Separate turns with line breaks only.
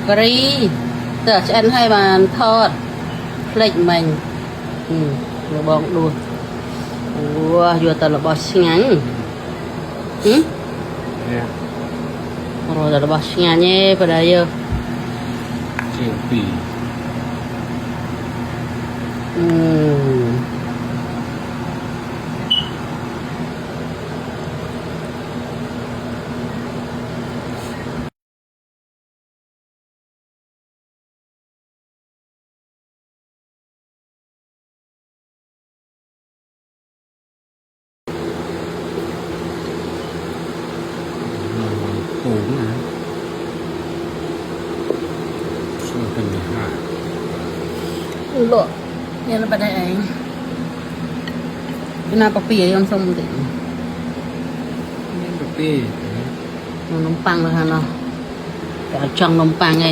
กรีแต่ฉันให้มันทอดเพลงมันเราบอกดูโอ้ยตลบอชงัน
เนี่ย
เราตลบอชงันเนี่ยเปล่าเยอะ
เจียวปี
อืม
ปูนะช่วยเป็นอย่างไร
หลอกเนี่ยเราไปได้เองเป็นน้ำปลาเปียยังส้มติ
นี่แบบปี้
ขนมปังเลยค่ะเนาะแต่จังขนมปังไง